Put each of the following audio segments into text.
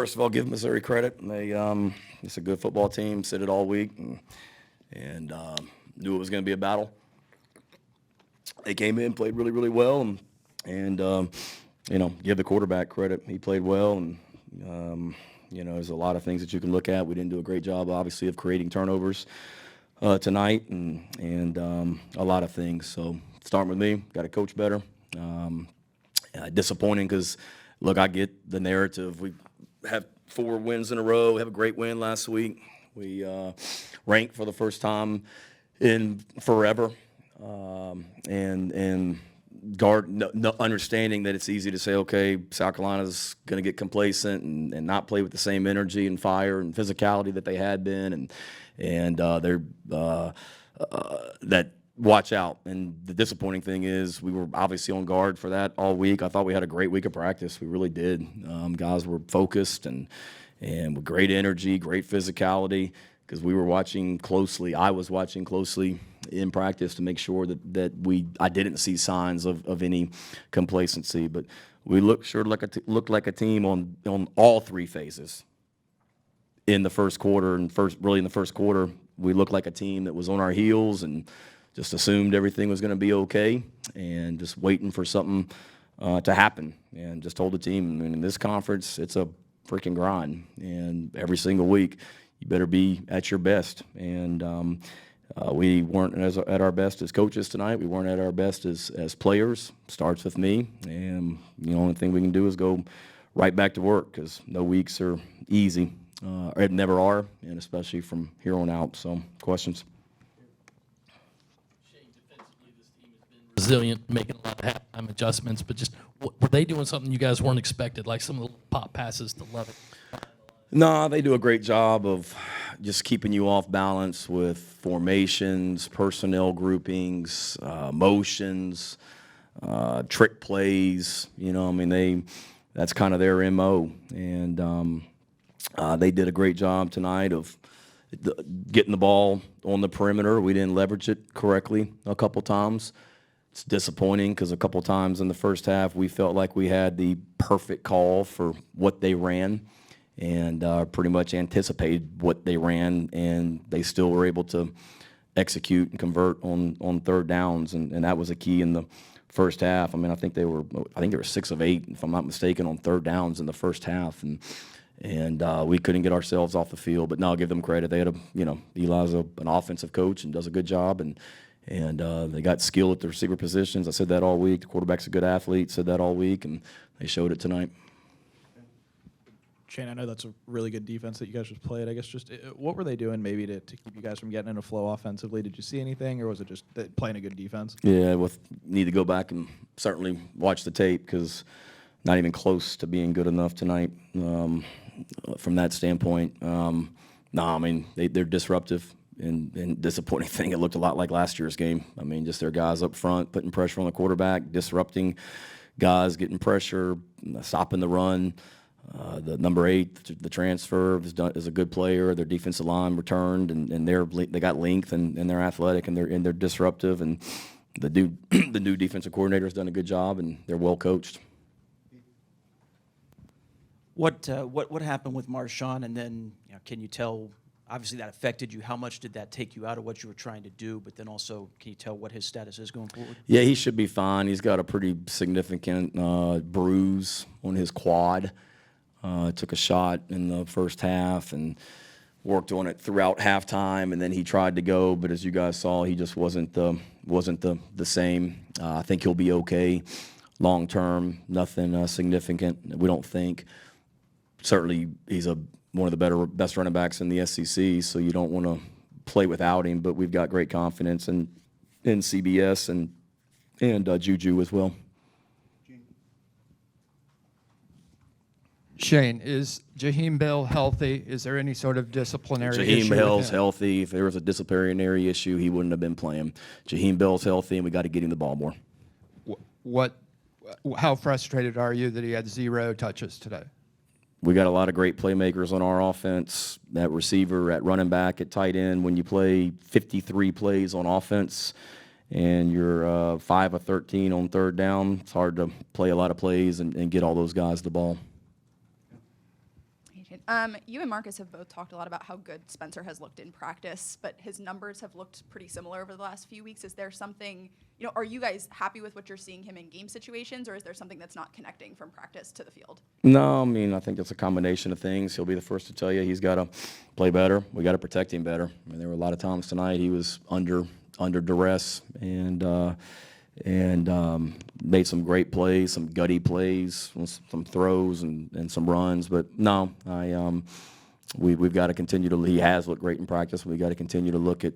first of all, give Missouri credit. It's a good football team. Said it all week, and knew it was going to be a battle. They came in, played really, really well, and give the quarterback credit. He played well, and there's a lot of things that you can look at. We didn't do a great job, obviously, of creating turnovers tonight, and a lot of things. So starting with me, got to coach better. Disappointing because, look, I get the narrative. We have 4 wins in a row. We have a great win last week. We ranked for the first time in forever, and understanding that it's easy to say, okay, South Carolina's going to get complacent and not play with the same energy and fire and physicality that they had been, and they're that. Watch out. And the disappointing thing is we were obviously on guard for that all week. I thought we had a great week of practice. We really did. Guys were focused and with great energy, great physicality, because we were watching closely. I was watching closely in practice to make sure that I didn't see signs of any complacency. But we looked like a team on all 3 phases in the first quarter. And in the first quarter, we looked like a team that was on our heels and just assumed everything was going to be okay and just waiting for something to happen, and just told the team, I mean, in this conference, it's a freaking grind, and every single week you better be at your best. And we weren't at our best as coaches tonight. We weren't at our best as players. Starts with me, and the only thing we can do is go right back to work, because no weeks are easy. It never are, and especially from here on out. So, questions? Resilient, making a lot of halftime adjustments, but just were they doing something you guys weren't expected, like some of the pop passes to Love It? No, they do a great job of just keeping you off balance with formations, personnel groupings, motions, trick plays. That's kind of their MO, and they did a great job tonight of getting the ball on the perimeter. We didn't leverage it correctly a couple times. It's disappointing because a couple times in the first half we felt like we had the perfect call for what they ran, and pretty much anticipated what they ran, and they still were able to execute and convert on third downs, and that was a key in the first half. I mean, I think they were 6 of 8, if I'm not mistaken, on third downs in the first half, and we couldn't get ourselves off the field. But no, I'll give them credit. They had Eli's an offensive coach and does a good job, and they got skill at the receiver positions. I said that all week. The quarterback's a good athlete. Said that all week, and they showed it tonight. Shane, I know that's a really good defense that you guys just played. I guess just what were they doing maybe to keep you guys from getting in a flow offensively? Did you see anything, or was it just playing a good defense? Yeah, we'll need to go back and certainly watch the tape, because not even close to being good enough tonight from that standpoint. I mean, they're disruptive. And disappointing thing, it looked a lot like last year's game. I mean, just their guys up front putting pressure on the quarterback, disrupting guys, getting pressure, stopping the run. The number 8, the transfer, is a good player. Their defensive line returned, and they got length, and they're athletic, and they're disruptive. And the new defensive coordinator has done a good job, and they're well coached. What happened with Marshawn, and then can you tell? Obviously, that affected you. How much did that take you out of what you were trying to do? But then also, can you tell what his status is going forward? Yeah, he should be fine. He's got a pretty significant bruise on his quad. Took a shot in the first half and worked on it throughout halftime, and then he tried to go, but as you guys saw, he just wasn't the same. I think he'll be okay long term. Nothing significant, we don't think. Certainly, he's one of the best running backs in the SEC, so you don't want to play without him. But we've got great confidence in CBS and Juju as well. Shane, is Jaheem Bell healthy? Is there any sort of disciplinary issue? Jaheim Bell's healthy. If there was a disciplinary issue, he wouldn't have been playing. Jaheim Bell's healthy, and we got to get him the ball more. How frustrated are you that he had 0 touches today? We got a lot of great playmakers on our offense, at receiver, at running back, at tight end. When you play 53 plays on offense and you're 5 of 13 on third down, it's hard to play a lot of plays and get all those guys the ball. You and Marcus have both talked a lot about how good Spencer has looked in practice, but his numbers have looked pretty similar over the last few weeks. Is there something, are you guys happy with what you're seeing him in game situations, or is there something that's not connecting from practice to the field? No, I mean, I think it's a combination of things. He'll be the first to tell you he's got to play better. We got to protect him better. I mean, there were a lot of times tonight he was under duress and made some great plays, some gutty plays, some throws and some runs. But no, we've got to continue to. He has looked great in practice. We got to continue to look at,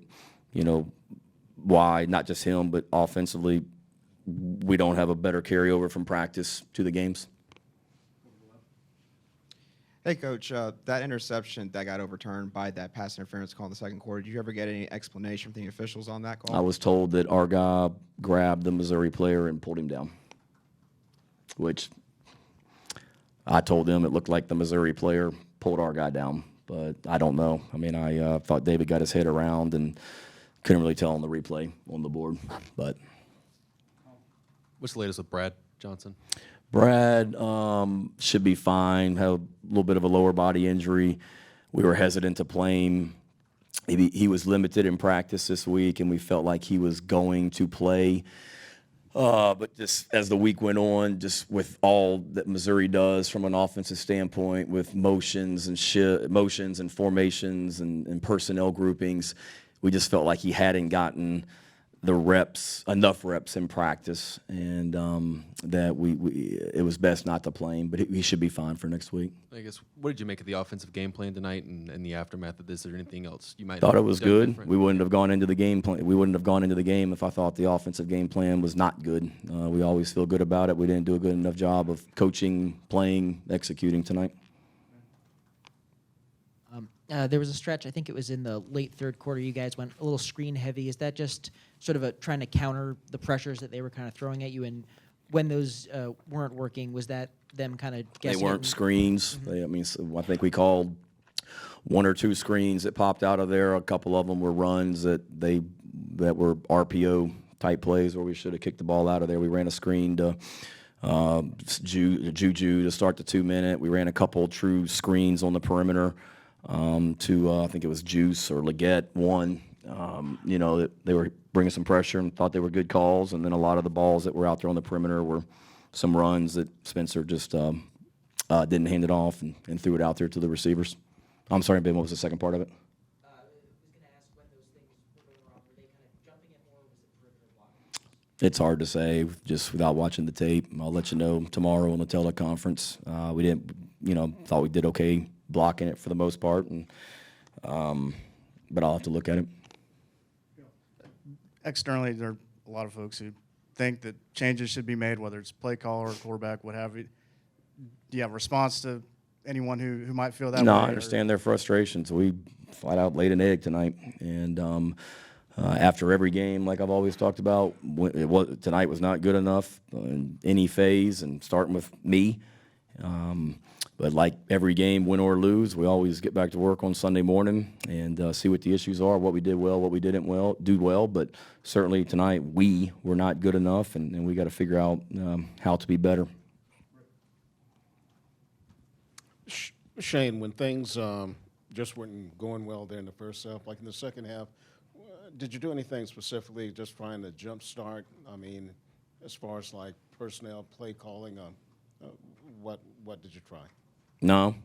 why not just him, but offensively, we don't have a better carryover from practice to the games. Hey, Coach, that interception that got overturned by that pass interference call in the second quarter, did you ever get any explanation from the officials on that call? I was told that our guy grabbed the Missouri player and pulled him down, which I told them it looked like the Missouri player pulled our guy down, but I don't know. I mean, I thought David got his head around and couldn't really tell on the replay on the board, but. What's the latest with Brad Johnson? Brad should be fine. Had a little bit of a lower body injury. We were hesitant to play him. He was limited in practice this week, and we felt like he was going to play. But just as the week went on, just with all that Missouri does from an offensive standpoint, with motions and formations and personnel groupings, we just felt like he hadn't gotten enough reps in practice, and that it was best not to play him, but he should be fine for next week. I guess, what did you make of the offensive game plan tonight and the aftermath of this? Is there anything else you might Thought have it was done good. different? We wouldn't have gone into the game plan. We wouldn't have gone into the game if I thought the offensive game plan was not good. We always feel good about it. We didn't do a good enough job of coaching, playing, executing tonight. There was a stretch, I think it was in the late third quarter, you guys went a little screen heavy. Is that just sort of trying to counter the pressures that they were kind of throwing at you? And when those weren't working, was that them kind of guessing? They weren't screens. I think we called one or two screens that popped out of there. A couple of them were runs that were RPO type plays where we should have kicked the ball out of there. We ran a screen to Juju to start the 2-minute. We ran a couple true screens on the perimeter. I think it was Juice or Leggett one. They were bringing some pressure and thought they were good calls, and then a lot of the balls that were out there on the perimeter were some runs that Spencer just didn't hand it off and threw it out there to the receivers. I'm sorry, Ben, what was the second part of it? I was going to ask when those things were going wrong. Were they kind of jumping it more, or was it perimeter blocking? It's hard to say just without watching the tape. I'll let you know tomorrow on the teleconference. We didn't, thought we did okay blocking it for the most part, but I'll have to look at it. Externally, there are a lot of folks who think that changes should be made, whether it's play caller or quarterback, what have you. Do you have a response to anyone who might feel that way? No, I understand their frustrations. We flat out laid an egg tonight, and after every game, like I've always talked about, tonight was not good enough in any phase, and starting with me. But like every game, win or lose, we always get back to work on Sunday morning and see what the issues are, what we did well, what we didn't do well. But certainly tonight, we were not good enough, and we got to figure out how to be better. Shane, when things just weren't going well there in the first half, like in the second half, did you do anything specifically just trying to jumpstart? I mean, as far as like personnel, play calling, what did you try? No,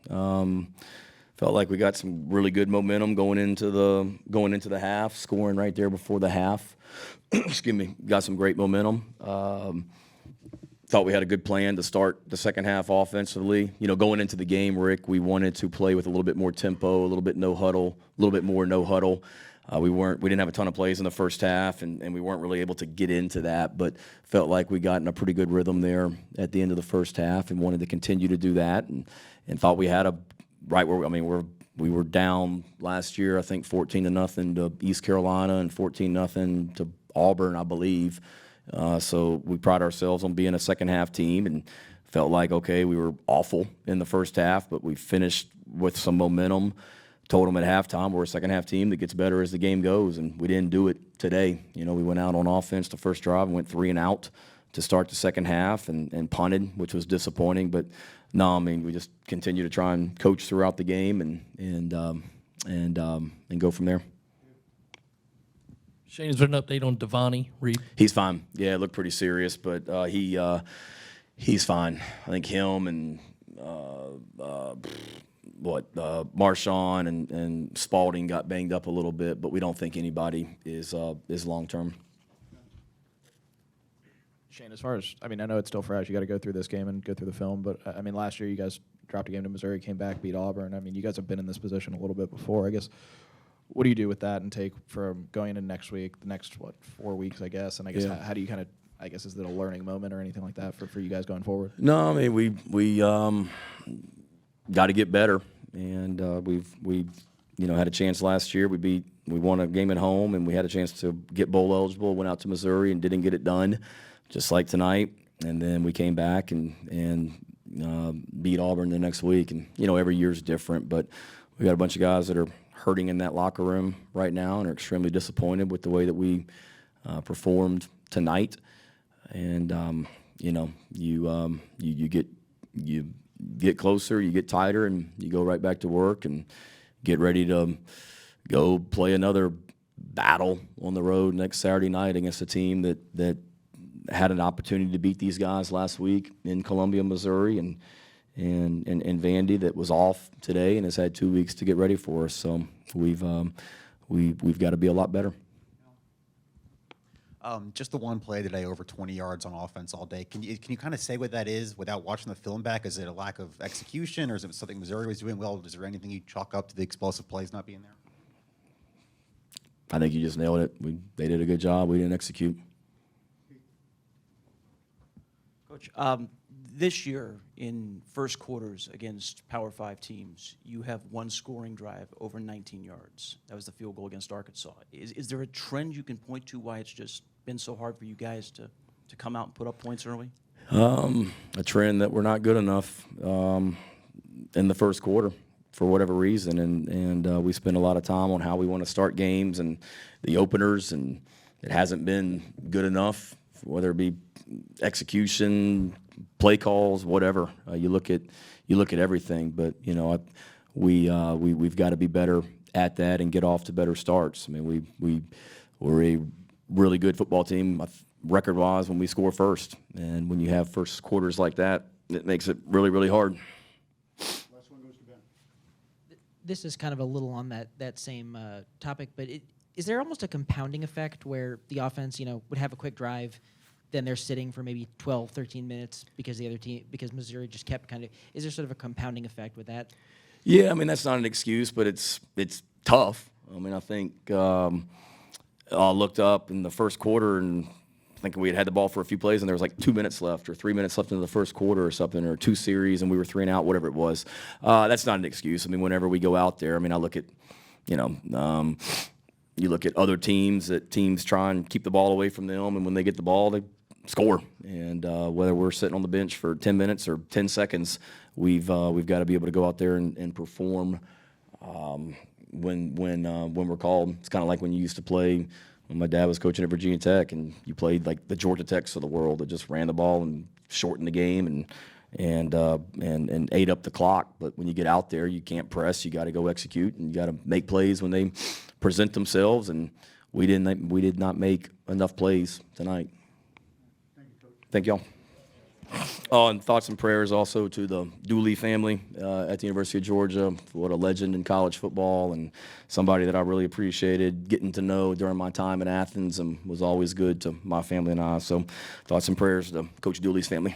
felt like we got some really good momentum going into the half, scoring right there before the half. Excuse me, got some great momentum. Thought we had a good plan to start the second half offensively. Going into the game, Rick, we wanted to play with a little bit more tempo, a little bit no huddle, a little bit more no huddle. We didn't have a ton of plays in the first half, and we weren't really able to get into that, but felt like we got in a pretty good rhythm there at the end of the first half and wanted to continue to do that, and thought we had we were down last year, I think 14-0 to East Carolina and 14-0 to Auburn, I believe. So we pride ourselves on being a second half team, and felt like, okay, we were awful in the first half, but we finished with some momentum. Told them at halftime we're a second-half team that gets better as the game goes, and we didn't do it today. We went out on offense the first drive and went 3 and out to start the second half and punted, which was disappointing. But No, I mean, we just continue to try and coach throughout the game and go from there. Shane, is there an update on Devontae Reed? He's fine. Yeah, it looked pretty serious, but he's fine. I think him and Marshawn and Spalding got banged up a little bit, but we don't think anybody is long term. Shane, as far as, I mean, I know it's still fresh. You got to go through this game and go through the film, but I mean, last year you guys dropped a game to Missouri, came back, beat Auburn. I mean, you guys have been in this position a little bit before. I guess, what do you do with that and take from going into next week, the next, 4 weeks, I guess? And I guess, how do you kind of, I guess, is it a learning moment or anything like that for you guys going forward? No, I mean, we got to get better, and we had a chance last year. We won a game at home, and we had a chance to get bowl eligible. Went out to Missouri and didn't get it done, just like tonight. And then we came back and beat Auburn the next week. And every year's different, but we got a bunch of guys that are hurting in that locker room right now and are extremely disappointed with the way that we performed tonight. And you get closer, you get tighter, and you go right back to work and get ready to go play another battle on the road next Saturday night against a team that had an opportunity to beat these guys last week in Columbia, Missouri, and Vandy that was off today and has had 2 weeks to get ready for us. So we've got to be a lot better. Just the one play today, over 20 yards on offense all day. Can you kind of say what that is without watching the film back? Is it a lack of execution, or is it something Missouri was doing well? Is there anything you chalk up to the explosive plays not being there? I think you just nailed it. They did a good job. We didn't execute. Coach, this year in first quarters against Power 5 teams, you have one scoring drive over 19 yards. That was the field goal against Arkansas. Is there a trend you can point to why it's just been so hard for you guys to come out and put up points early? A trend that we're not good enough in the first quarter for whatever reason, and we spend a lot of time on how we want to start games and the openers, and it hasn't been good enough, whether it be execution, play calls, whatever. You look at everything, but we've got to be better at that and get off to better starts. I mean, we're a really good football team record-wise when we score first, and when you have first quarters like that, it makes it really, really hard. Last one goes to Ben. This is kind of a little on that same topic, but is there almost a compounding effect where the offense, would have a quick drive, then they're sitting for maybe 12, 13 minutes because because Missouri just kept is there sort of a compounding effect with that? Yeah, I mean, that's not an excuse, but it's tough. I mean, I think I looked up in the first quarter and thinking we had the ball for a few plays, and there was like 2 minutes left or 3 minutes left into the first quarter or something, or 2 series, and we were 3 and out, whatever it was. That's not an excuse. I mean, whenever we go out there, I mean, I look at, you look at other teams, that teams try and keep the ball away from them, and when they get the ball, they score. And whether we're sitting on the bench for 10 minutes or 10 seconds, we've got to be able to go out there and perform when we're called. It's kind of like when you used to play when my dad was coaching at Virginia Tech, and you played like the Georgia Techs of the world that just ran the ball and shortened the game and ate up the clock. But when you get out there, you can't press. You got to go execute, and you got to make plays when they present themselves. And we did not make enough plays tonight. Thank y'all. Oh, and thoughts and prayers also to the Dooley family at the University of Georgia. What a legend in college football, and somebody that I really appreciated getting to know during my time in Athens, and was always good to my family and I. So thoughts and prayers to Coach Dooley's family.